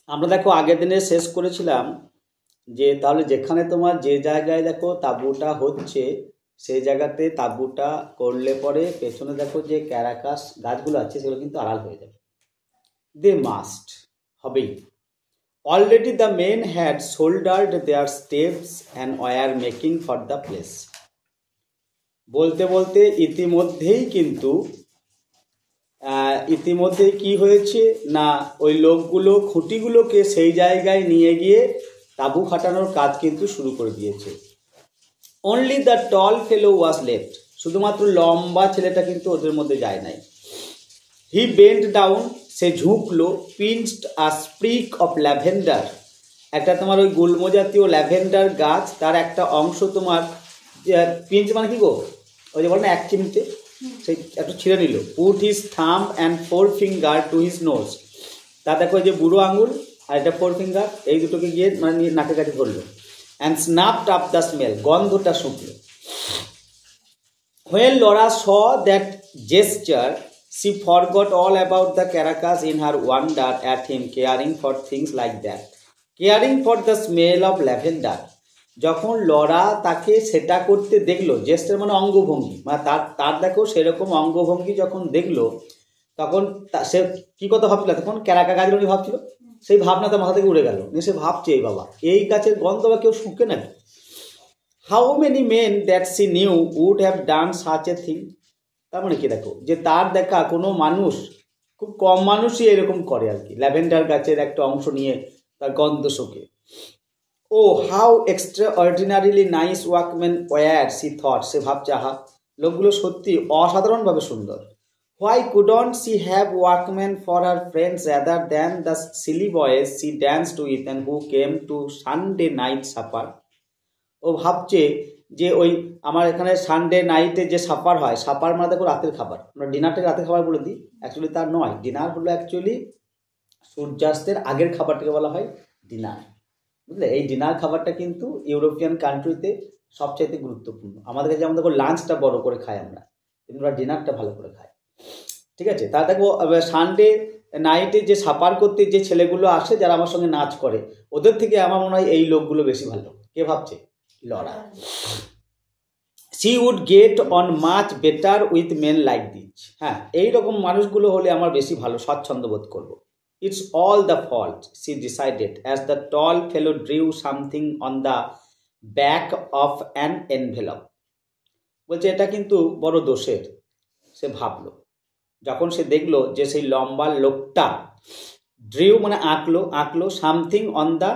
আমরা দেখো আগের দিনে শেষ করেছিলাম যে তাহলে যেখানে তোমার যে জায়গায় দেখো তাঁবুটা হচ্ছে সেই জায়গাতে তাঁবুটা করলে পরে পেছনে দেখো যে ক্যারাকাস গাছগুলো আছে সেগুলো কিন্তু আড়াল হয়ে যাবে। দে মাস্ট হবেই। Already the men had shouldered their steps and were making for the place. বলতে বলতে ইতিমধ্যেই কি হয়েছে না ওই লোকগুলো খুঁটিগুলোকে সেই জায়গায় নিয়ে গিয়ে তাঁবু খাটানোর কাজ কিন্তু শুরু করে দিয়েছে। Only the tall fellow was left. শুধুমাত্র লম্বা ছেলেটা কিন্তু ওদের মধ্যে যায় নাই। হি বেন্ট ডাউন, সে ঝুঁকলো, pinched a sprig of lavender, একটা তোমার ওই গুল্ম জাতীয় ল্যাভেন্ডার গাছ, তার একটা অংশ তোমার পিঞ্চ মানে কি গো, ওই যে বলে না এক চিমটে, সেই একটু ছিঁড়ে নিল। Put his thumb and forefinger to his nose, তা দেখো যে বুড়ো আঙুল আর এটা ফোর ফিঙ্গার, এই দুটোকে গিয়ে মানে নাকের কাছে ধরলো। অ্যান্ড স্নাপড আপ দ্য স্মেল, গন্ধটা শুকলো। When Laura saw that gesture, she forgot all about the Caracas in her wonder at him caring for things like that. Caring for the smell of lavender. যখন Laura তাকে সেটা করতে দেখলো, gesture মানে অঙ্গভঙ্গি, মানে তার দেখো সেরকম অঙ্গভঙ্গি যখন দেখলো, তখন সে কি কথা ভাবছিল, তখন ক্যারাকা গাছগুলো নিয়ে ভাবছিল, সেই ভাবনা তার মাথা থেকে উড়ে গেল। সে ভাবছে এই বাবা এই গাছের গন্ধ বা কেউ শুকে নাকি। How many men that she knew would have done such a thing. তার মানে কি দেখো যে তার দেখা কোনো মানুষ, খুব কম মানুষই এরকম করে আর কি, ল্যাভেন্ডার গাছের একটা অংশ নিয়ে তার গন্ধ শোকে। Oh how extraordinarily nice workmen were she thought, সে ভাবছে আহা লোকগুলো সত্যি অসাধারণভাবে সুন্দর। Why couldn't she have workmen for her friends rather than the silly boys she danced with and who came to Sunday night supper. ও ভাবছে যে ওই আমার এখানে সানডে নাইটে যে সাপার হয়, সাপার মানে দেখো রাতের খাবার, আমরা ডিনারটাকে রাতের খাবার বলে দিই, অ্যাকচুয়ালি তার নয়। ডিনার হলো অ্যাকচুয়ালি সূর্যাস্তের আগের খাবারটাকে বলা হয় ডিনার, বুঝলে। এই ডিনার খাবারটা কিন্তু ইউরোপিয়ান কান্ট্রিতে সবচাইতে গুরুত্বপূর্ণ। আমাদের কাছে যেমন দেখো লাঞ্চটা বড় করে খাই আমরা, কিন্তু ওরা ডিনারটা ভালো করে খায়, ঠিক আছে। তা দেখো সানডে নাইটে যে সাপার করতে যে ছেলেগুলো আসে যারা আমার সঙ্গে নাচ করে, ওদের থেকে আমার মনে হয় এই লোকগুলো বেশি ভালো। কে ভাবছে? Laura. She would get on much better with men like this. হ্যাঁ, এইরকম মানুষগুলো হলে আমার বেশি ভালো স্বচ্ছন্দ বোধ করবো। It's all the fault, she decided, as the tall fellow drew something on the back of an envelope. বলছে এটা কিন্তু বড় দোষের, সে ভাবলো যখন সে দেখলো যে সেই লম্বা লোকটা ড্রিউ মানে আঁকলো something on the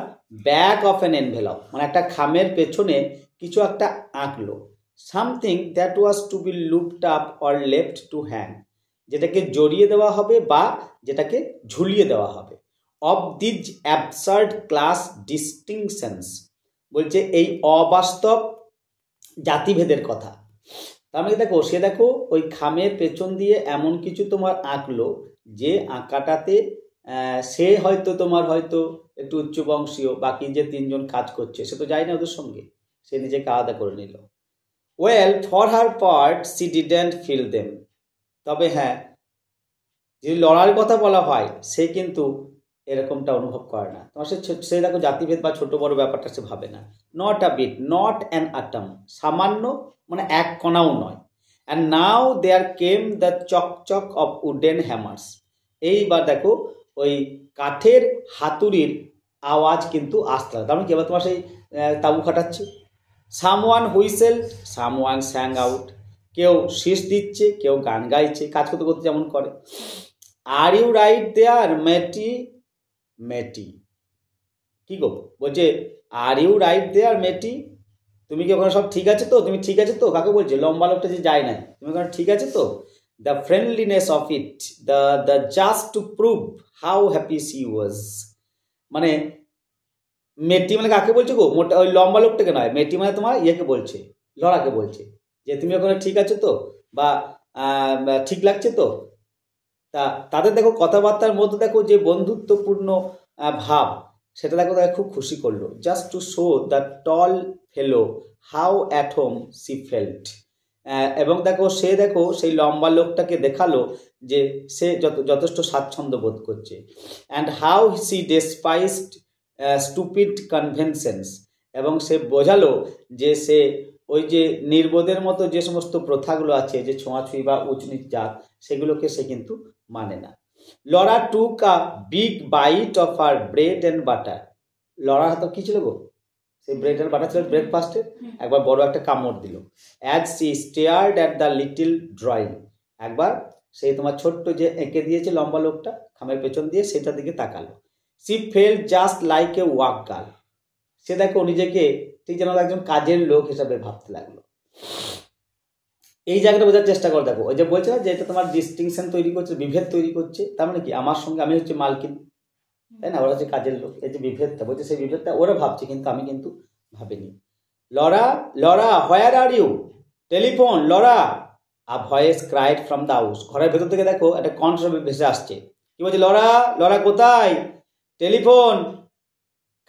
back of an envelope, মানে একটা খামের পেছনে কিছু একটা আঁকলো। Something that was to be looped up or left to hang, যেটাকে জড়িয়ে দেওয়া হবে বা যেটাকে ঝুলিয়ে দেওয়া হবে। Of these absurd class distinctions, বলছে এই অবাস্তব জাতিভেদের কথা। তার মানে দেখো সে দেখো ওই খামের পেছন দিয়ে এমন কিছু তোমার আঁকলো যে আঁকাটাতে সে হয়তো তোমার হয়তো একটু উচ্চবংশীয়, বাকি যে তিনজন কাজ করছে সে তো যায় না ওদের সঙ্গে, সে নিজেকে আলাদা করে নিল। Well for her part she didn't feel them, তবে হ্যাঁ যদি লড়ার কথা বলা হয় সে কিন্তু এরকমটা অনুভব করে না। তোমার সে দেখো জাতিভেদ বা ছোট বড় ব্যাপারটা সে ভাবে না। Not a bit, not an atom, সামান্য মানে এক কণাও নয়। And now there came the chock chock of wooden hammers, এইবার দেখো ওই কাঠের হাতুড়ির আওয়াজ কিন্তু আসতে লাগে। তার মানে কি, এবার তোমার সেই তাঁবু খাটাচ্ছে। সামওয়ান হুইসেল, সামওয়ান স্যাং আউট, কেউ শীষ দিচ্ছে, কেউ গান গাইছে, কাজ করতে করতে যেমন করে। আর ইউ রাইট দেয়ার মেটি, মেটি কি গো, বলছে আর ইউ রাইট দেয়ার মেটি, তুমি কি ওখানে সব ঠিক আছে তো, তুমি ঠিক আছে তো, কাকে বলছে? লম্বা লোকটা যে যায় নাই, তুমি ওখানে ঠিক আছে তো? The friendliness of it, the just to prove how happy C ওয়াজ, মানে মেটি মানে কাকে বলছে গো? মোটা ওই লম্বা লোকটাকে নয়, মেটি মানে তোমার ইয়েকে বলছে, লড়াকে বলছে যে তুমি ওখানে ঠিক আছো তো, বা ঠিক লাগছে তো। তা তাদের দেখো কথাবার্তার মধ্যে দেখো যে বন্ধুত্বপূর্ণ ভাব, সেটা দেখো তাকে খুব খুশি করলো। Just to show the tall fellow how at home she felt, এবং দেখো সেই লম্বা লোকটাকে দেখালো যে সে যথেষ্ট স্বাচ্ছন্দ্য বোধ করছে। And how she despised stupid conventions, এবং সে বোঝালো যে সে ওই যে নির্বোধের মতো যে সমস্ত প্রথাগুলো আছে, যে ছোঁয়াছুঁই বা উঁচ নিচ জাত, সেগুলোকে সে কিন্তু মানে না। Laura took a big bite of her bread and butter. লরার হাতে কি ছিল গো? সেই ব্রেড অ্যান্ড বাটার ছিল ব্রেকফাস্টে, একবার বড় একটা কামড় দিল। As she stared at the little drawing, একবার সেই তোমার ছোট্ট যে এঁকে দিয়েছে লম্বা লোকটা খামের পেছন দিয়ে, সেটার দিকে তাকালো। She felt just like a work girl, সে দেখো নিজেকে ঠিক যেন একজন কাজের লোক হিসাবে ভাবতে লাগলো। এই জায়গাটা বোঝার চেষ্টা করো। দেখো ওই যে বলছে না যে এটা তোমার ডিস্টিংশন তৈরি করছে, বিভেদ তৈরি করছে, তার মানে কি আমার সঙ্গে আমি হচ্ছে মালকিন, তাই না, ওরা হচ্ছে কাজের লোক। এই যে বিভেদটা বলছে, সেই বিভেদটা ওরা ভাবছে কিন্তু আমি কিন্তু ভাবিনি। Laura where are you, telephone Laura, a voice cried from the house. ঘরের ভেতর থেকে দেখো একটা কণ্ঠ ভেসে আসছে, কি বলছে? লরা কোথায়? টেলিফোন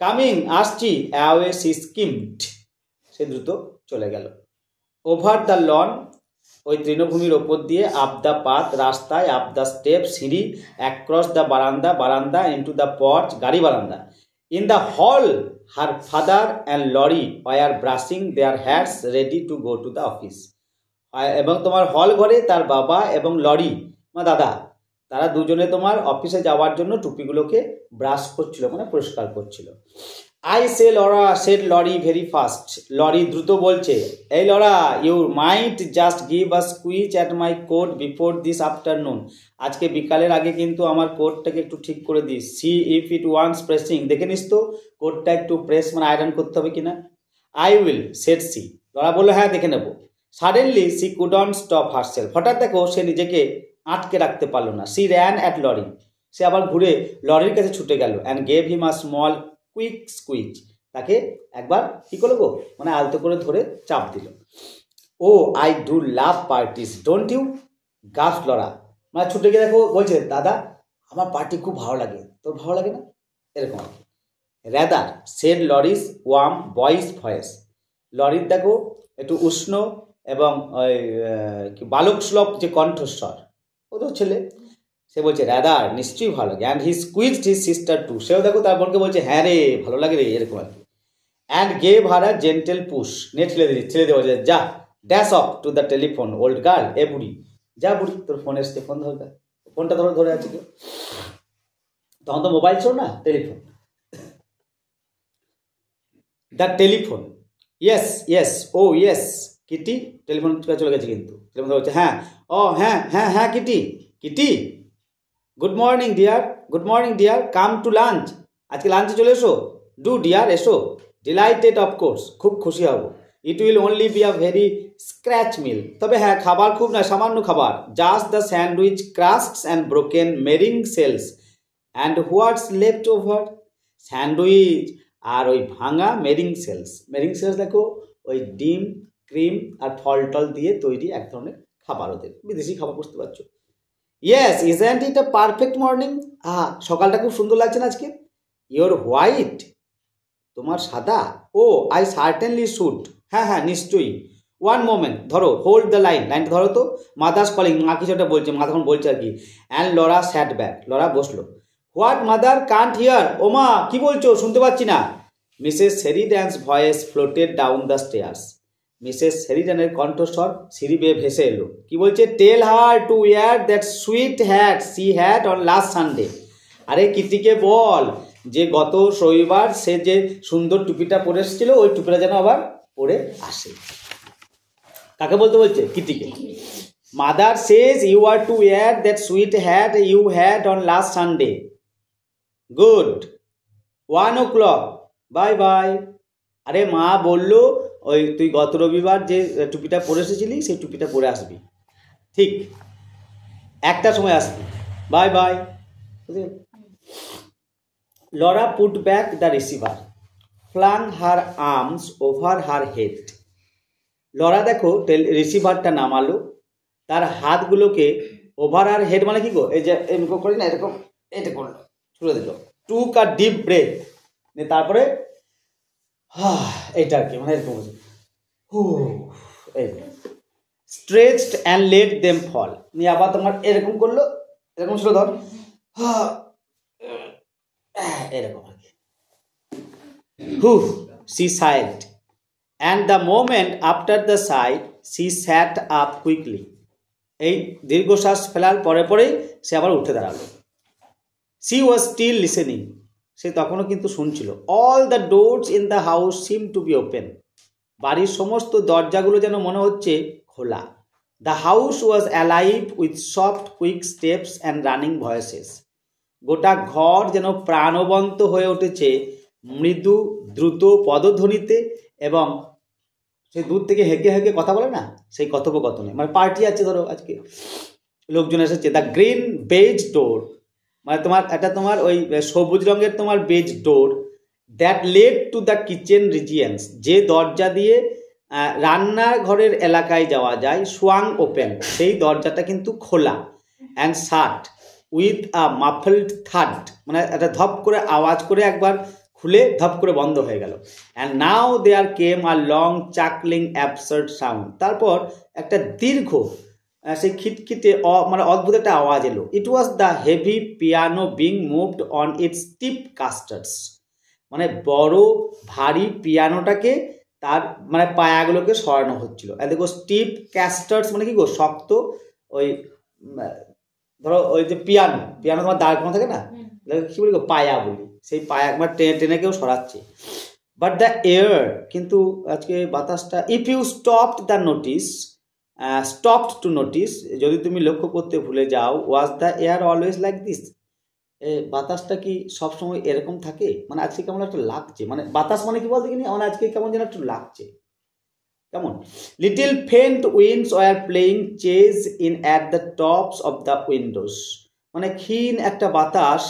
কামিং, আসছি। অ্যাওয়ে সি স্কিমড, সে দ্রুত চলে গেল। ওভার দ্য লন, ওই তৃণভূমির ওপর দিয়ে, আপ দ্য পাথ, রাস্তায়, আপ দ্য স্টেপ, সিঁড়ি, across the veranda, into the porch, গাড়ি বারান্দা। In the hall her father and Laurie were brushing their hats ready to go to the office. এবং তোমার হল ঘরে তার বাবা এবং লরি দাদা, তারা দুজনে তোমার অফিসে যাওয়ার জন্য টুপিগুলোকে ব্রাশ করছিল, মানে পরিষ্কার করছিল। I say Laura, said Laurie very fast, Laurie দ্রুত বলছে, এই Laura, you might just give a squiz at my coat before this afternoon. আজকে বিকালের আগে কিন্তু আমার কোটটাকে একটু ঠিক করে দিস। See if it wants pressing, দেখে নিস তো কোটটা একটু প্রেস মানে আয়রন করতে হবে কিনা। I will, said she, Laura বললো হ্যাঁ দেখে নেবো। Suddenly she couldn't stop herself, হঠাৎ দেখো সে নিজেকে আটকে রাখতে পারলো না। সি র্যান অ্যাট লরি, সে আবার ঘুরে লরির কাছে ছুটে গেল। And gave him a small quick squeeze, তাকে একবার কি করলো গো, মানে আলতো করে ধরে চাপ দিল। Oh I do love parties don't you, gasped Laura, মানে ছুটে গিয়ে দেখো বলছে, দাদা আমার পার্টি খুব ভালো লাগে, তোর ভালো লাগে না, এরকম আর কি। র্যাদার, সেড লরিস ওয়ার্ম বয়েস ভয়েস, লরির দেখো একটু উষ্ণ এবং ওই বালক সুলভ যে কণ্ঠস্বর, ও তো ছেলে, সে বলছে র্যাদার, নিশ্চয়ই ভালো লাগে। And he squeezed his sister too, সেও দেখো তার বোনকে বলছে হ্যাঁ রে ভালো লাগে রে, এরকম আর কি। And gave her a gentle push, নিয়ে ঠেলে দেওয়া যায়, যা dash off to the telephone old girl, এ বুড়ি, যা বুড়ি তোর ফোন এসছে, ফোন ধর, ফোনটা ধরে আছে কেউ, তখন তো মোবাইল ছিল না, telephone. The telephone, yes oh yes Kitty, telephone চলে গেছে কিন্তু টেলিফোন বলছে হ্যাঁ, ও হ্যাঁ Kitty, good morning dear, come to lunch, আজকে লাঞ্চে চলে এসো। ডু ডিয়ার, এসো। ডিলাইটেড অফকোর্স, খুব খুশি হব। It will only be a very scratch meal, তবে হ্যাঁ খাবার খুব না, সামান্য খাবার। Just the sandwich crusts and broken meringue shells and what's left over, sandwich আর ওই ভাঙা মেরিং সেলস দেখো ওই ডিম ক্রিম আর ফল টল দিয়ে তৈরি এক ধরনের খাবার, ওদের বিদেশি খাবার, বুঝতে পারছো। Yes isn't it a perfect morning, সকালটা খুব সুন্দর লাগছে না আজকে। ইয়োর হোয়াইট, তোমার সাদা। ও আই সার্টেনলি শুড, হ্যাঁ নিশ্চয়ই। ওয়ান মোমেন্ট, ধরো, হোল্ড দ্য লাইনটা ধরো তো। মাদার্স কলিং, মা কিছু একটা বলছে, মা তখন বলছে আর কি। And Laura sat back, Laura বসলো। হোয়াট মাদার, কান্ট হিয়ার, ও মা কি বলছো, শুনতে পাচ্ছি না। Mrs Sheridan's voice floated down the stairs, Mrs শেরিডানের কণ্ঠস্বর সিঁড়ি বেয়ে ভেসে এলো। কি বলছে? Tell her to wear that sweet hat she had on last Sunday, আরে কিটিকে বল যে গত রবিবার সে যে সুন্দর টুপিটা পরে এসেছিল, ওই টুপিটা যেন আবার পরে আসে। কাকে বলতে বলছে? কিটিকে। Mother says you are to wear that sweet hat you had on last Sunday. Good, 1 o'clock, bye bye. আরে মা বললো ওই তুই গত রবিবার যে টুপিটা পরে এসেছিলি সেই টুপিটা পরে আসবি, ঠিক 1টার সময় আসবি, bye bye. Laura put back the receiver, flung her arms over her head. Laura দেখো রিসিভারটা নামালো, তার হাতগুলোকে ওভার হার হেড মানে কি গো, এই যে এরকম করি না, এরকম এটা করলো, ছুড়ে দিল। টুক আ ডিপ ব্রেথ, তারপরে এইটা আর কি, মানে এরকম এই স্ট্রেচড অ্যান্ড লেট দেম ফল। নিয়ে আবার তোমার এরকম করলো, এরকম ছিল ধর, এরকম আর কি। হু, she sighed, and the moment after the sigh she sat up quickly. এই দীর্ঘশ্বাস ফেলার পরে পরেই সে আবার উঠে দাঁড়ালো। she was still listening, সে তখনও কিন্তু শুনছিল। all the doors in the house seemed to be open, বাড়ির সমস্ত দরজাগুলো যেন মনে হচ্ছে খোলা। the house was alive with soft quick steps and running voices, গোটা ঘর যেন প্রাণবন্ত হয়ে উঠেছে মৃদু দ্রুত পদধ্বনিতে এবং সেই দূর থেকে হেঁকে হেঁকে কথা বলে না, সেই কথোপকথনে। মানে পার্টি আছে ধরো, আজকে লোকজন এসেছে। দ্য গ্রিন বেজ ডোর, মানে তোমার একটা তোমার ওই সবুজ রঙের তোমার baize door, that led to the kitchen regions, যে দরজা দিয়ে রান্নাঘরের এলাকায় যাওয়া যায়, সোয়াং ওপেন, সেই দরজাটা কিন্তু খোলা। অ্যান্ড শাট উইথ আ মাফলড থাড, মানে একটা ধপ করে আওয়াজ করে একবার খুলে ধপ করে বন্ধ হয়ে গেল। And now there came a long chuckling absurd sound, তারপর একটা দীর্ঘ সেই খিটখিটে মানে অদ্ভুত একটা আওয়াজ এলো। It was the heavy piano being moved on its stiff castors, মানে বড় ভারী পিয়ানোটাকে তার মানে পায়াগুলোকে সরানো হচ্ছিল। আর দেখো স্টিপ ক্যাস্টার্স মানে কি গো, শক্ত ওই ধরো ওই যে পিয়ানো তোমার দাঁড় কোনো থাকে না, কি বলি গো, পায়া বলি, সেই পায়া একবার টেনে টেনে কেউ সরাচ্ছে। বাট দ্য এয়ার, কিন্তু আজকে বাতাসটা, if you stopped the notice, stopped to notice, যদি তুমি লক্ষ্য করতে ভুলে যাও, was the air always like this, বাতাসটা কি সবসময় এরকম থাকে? মানে আজকে কেমন একটা লাগছে, মানে বাতাস মানে কি বলতে কিনি, আমার আজকে কেমন যেন একটু লাগছে কেমন। Little faint winds were playing chase in at the tops of the windows, মানে ক্ষীণ একটা বাতাস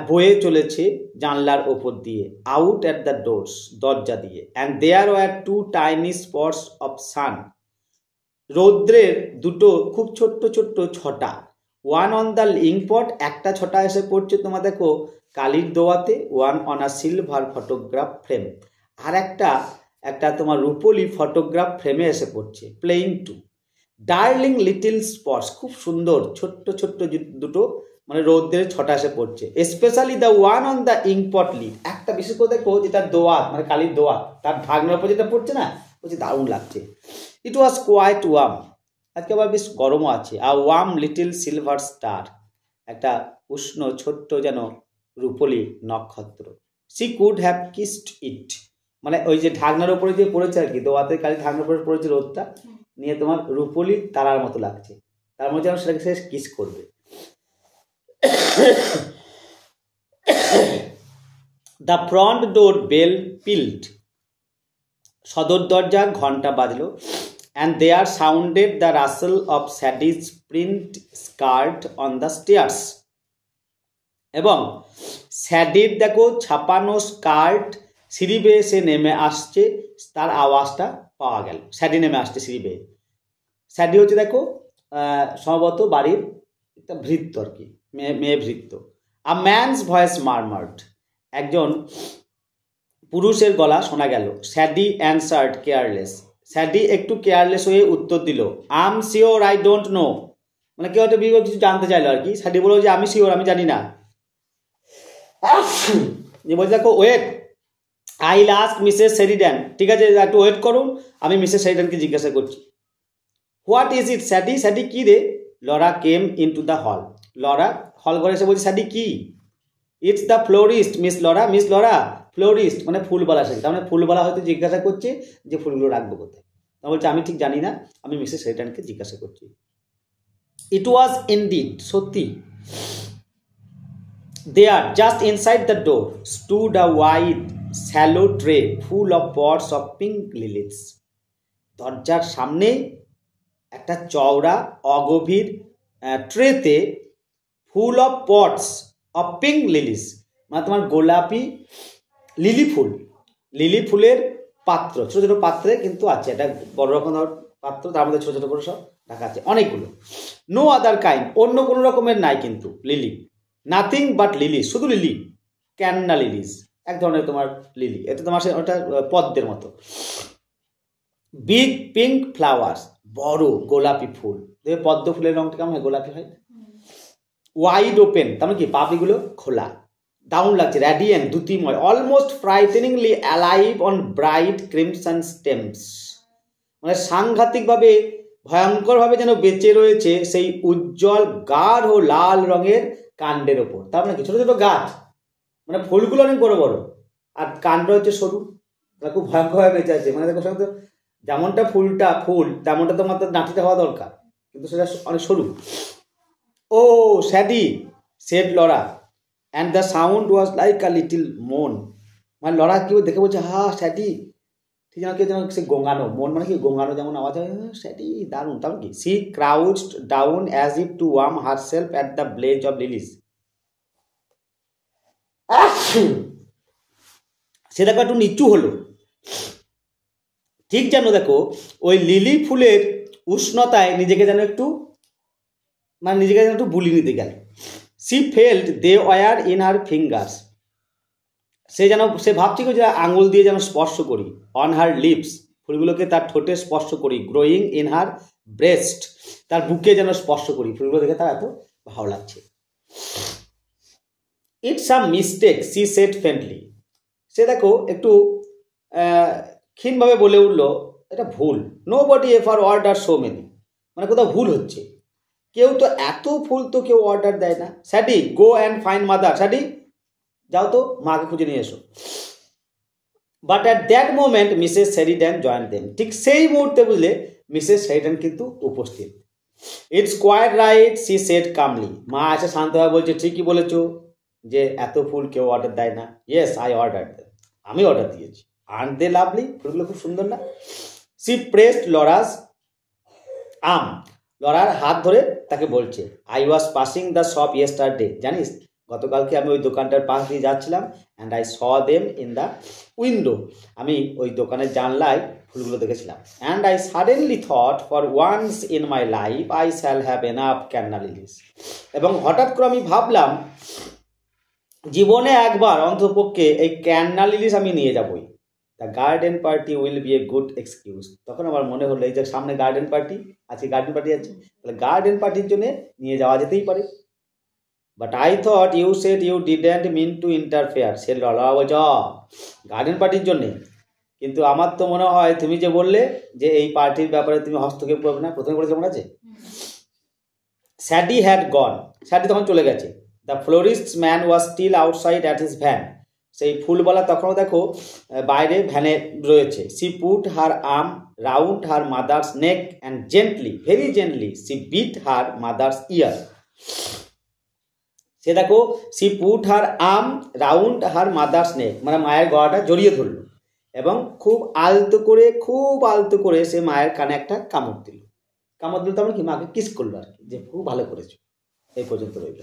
বয়ে চলেছে জানলার ওপর দিয়ে, আউট অ্যাট দ্য ডোরস, দরজা দিয়ে। And there were two tiny spots of sun, রৌদ্রের দুটো খুব ছোট্ট ছোট্ট ছটা। ওয়ান অন দ্য ইঙ্কপট, একটা ছটা এসে পড়ছে তোমার দেখো কালির দোয়াতে। One on a silver photograph frame, আর একটা তোমার রূপলি ফটোগ্রাফ ফ্রেমে এসে পড়ছে। Playing too darling little spots, খুব সুন্দর ছোট্ট ছোট্ট দুটো মানে রৌদ্রের ছটা এসে পড়ছে। Specially the one on the inkpot lid, একটা বিশেষ করে দেখো যেটা দোয়াত মানে কালির দোয়াত, তার ঢাকনার উপর যেটা পড়ছে না, বলছে দারুণ লাগছে। ইট ওয়াজ কোয়াইট ওয়ার্ম, আজকে আবার বেশ গরমও আছে। আর ওয়ার্ম লিটিল সিলভার স্টার, একটা উষ্ণ ছোট্ট যেন রূপলি নক্ষত্র। সি কুড হ্যাভ কিসড ইট, মানে ওই যে ঢাকনার উপরে যে পড়েছে আর কি, দোয়াতের কালি ঢাকনার উপরে পড়েছে রোদটা নিয়ে, তোমার রূপলি তারার মতো লাগছে, তার মধ্যে যেন সেটাকে সে কিস করবে। The front door bell pealed, সদর দরজার ঘন্টা বাজলো। And there sounded the rustle of Sadie's print skirt on the stairs, এবং স্যাডির দেখো ছাপানো স্কার্ট সিঁড়ি বেয়ে সে নেমে আসছে, তার আওয়াজটা পাওয়া গেল। স্যাডি নেমে আসছে সিঁড়ি বেয়ে। স্যাডি হচ্ছে দেখো সম্ভবত বাড়ির একটা ভৃত্য আর কি, মেয়ে ভৃত্য। আ ম্যানস ভয়েস মারমার্ড, একজন পুরুষের গলা শোনা গেল। স্যাডি অ্যানসার্ড কেয়ারলেস, স্যাডি একটু কেয়ারলেস হয়ে উত্তর দিল, I am sure I don't know, মানে কেউ একটা বিগত কিছু জানতে চাইলো আর কি। স্যাডি বলল যে আমি শিওর, আমি জানি না। যে বলছে দেখো wait, I last Mrs Sheridan, ঠিক আছে একটু ওয়েট করুন, আমি মিসেস শেরিডানকে জিজ্ঞাসা করছি। হোয়াট ইজ ইট স্যাডি, স্যাডি কি রে? Laura came in to the hall, Laura হল ঘরে এসে বলছে স্যাডি কি? It's the florist miss Laura, miss Laura florist মানে ফুলবালা, সে তার মানে ফুলবালা হয়তো জিজ্ঞাসা করছে যে ফুলগুলো রাখবো কোথায়। তা বলছে আমি ঠিক জানি না, আমি মিসেস শেরিডানকে জিজ্ঞাসা করছি। ইট ওয়াজ ইনডিড, সত্যি। There just inside the door stood a wide shallow tray full of pots of pink lilies, দরজার সামনে একটা চওড়া অগভীর ট্রেতে full of pots of pink lilies, মানে তোমার গোলাপি লিলি ফুলের পাত্র, ছোটো ছোটো পাত্রে কিন্তু আছে, একটা বড় রকম পাত্র, তার মধ্যে ছোটো ছোটো করে সব রাখা আছে অনেকগুলো। নো আদার কাইন্ড, অন্য কোনো রকমের নাই কিন্তু লিলি। নাথিং বাট লিলি, শুধু লিলি, ক্যান্না লিলিস, এক ধরনের তোমার লিলি, এটা তোমার ওটা পদ্মের মতো। বিগ পিঙ্ক ফ্লাওয়ার্স, বড় গোলাপি ফুল, দেখবে পদ্ম ফুলের রংটা কেমন হয়, গোলাপি হয়। ওয়াইড ওপেন, তার মানে কি পাপড়িগুলো খোলা, দারুণ লাগছে, র্যাডিয়েন্ট দ্যুতিময়, almost frighteningly alive on bright crimson stems, মানে সাংঘাতিকভাবে ভয়ঙ্করভাবে যেন বেঁচে রয়েছে সেই উজ্জ্বল গাঢ় লাল রঙের কাণ্ডের ওপর। তার মানে কি ছোট ছোট গাছ, মানে ফুলগুলো অনেক বড় বড় আর কাণ্ড হচ্ছে সরু, তারা খুব ভয়ঙ্করভাবে বেঁচে আছে। মানে দেখো সাধারণত যেমনটা ফুল তেমনটা তো মাত্র ডাঁটিটা হওয়া দরকার, কিন্তু সেটা অনেক সরু। Oh Sadie said Laura, and the sound was like a little moan, মানে লরা কি দেখে বলছে হা স্যাডি, ঠিক যেন কেউ যেন সে গোঙানো, মন মানে কি গোঙানো যেমন আওয়াজ হয়, স্যাডি, দারুণ। তার কি she crouched down as if to warm herself at the blaze of lilies, সে দেখো একটু নিচু হলো, ঠিক যেন দেখো ওই লিলি ফুলের উষ্ণতায় নিজেকে যেন একটু, মানে নিজেকে যেন একটু বুলি নিতে গেল। She felt they were in her fingers, সে ভাবছে যে আঙুল দিয়ে যেন স্পর্শ করি, অন হার লিপস, ফুলগুলোকে তার ঠোঁটে স্পর্শ করি, গ্রোয়িং ইন হার ব্রেস্ট, তার বুকে যেন স্পর্শ করি, ফুলগুলো দেখে তার এত ভালো লাগছে। It's some mistake she said friendly, সে দেখো একটু ক্ষীণভাবে বলে উঠলো এটা ভুল। Nobody ever order so many, মানে কোথাও ভুল হচ্ছে, কেউ তো এত ফুল তো কেউ অর্ডার দেয় না। Sadie go and find mother, Sadie যাও তো মাকে খুঁজে নিয়ে এসো। But at that moment Mrs Sheridan join them, ঠিক সেই মুহূর্তে বুঝলে মিসেস শেরিডান কিন্তু উপস্থিত। It's quite right she said calmly, মা এসে শান্তভাবে বলছে ঠিকই বলেছো যে এত ফুল কেউ অর্ডার দেয় না। ইয়েস আই অর্ডার, আমি অর্ডার দিয়েছি। আর্ট দে লাভলি, ফুলগুলো খুব সুন্দর না। সি প্রেসড লরাস আর্ম, লরার হাত ধরে তাকে বলছে I was passing the shop yesterday, জানিস গতকালকে আমি ওই দোকানটার পাশ দিয়ে যাচ্ছিলাম, and I saw them in the window, আমি ওই দোকানের জানলায় ফুলগুলো দেখেছিলাম। And I suddenly thought for once in my life I shall have enough canna lilies, এবং হঠাৎ করে আমি ভাবলাম জীবনে একবার অন্তপক্ষে এই ক্যান্ডা লিলিস আমি নিয়ে যাবই। The garden party will be a good excuse, তখন আমার মনে হলো এই যে সামনে গার্ডেন পার্টি আছে, গার্ডেন পার্টি আছে, তাহলে গার্ডেন পার্টির জন্য নিয়ে যাওয়া যেতেই পারে। But I thought you said you didn't mean to interfere, সে লড়া বলছ গার্ডেন পার্টির জন্যে, কিন্তু আমার তো মনে হয় তুমি যে বললে যে এই পার্টির ব্যাপারে তুমি হস্তক্ষেপ করবে না, প্রথমে বলেছে মনে আছে। স্যাডি হ্যাড গন, স্যাডি তখন চলে গেছে। The florist's man was still outside at his van, সেই ফুলওয়ালা তখনও দেখো বাইরে ভ্যানে রয়েছে। She put her arm round her mother's neck and gently, very gently she bit her mother's ear, সে দেখো she put her arm round her mother's neck, মানে মায়ের গলাটা জড়িয়ে ধরলো এবং খুব আলতো করে সে মায়ের কানে একটা কামড় দিল। তার মানে কি মাকে কিস করলো আর কি, যে খুব ভালো করেছো। এই পর্যন্ত রইল।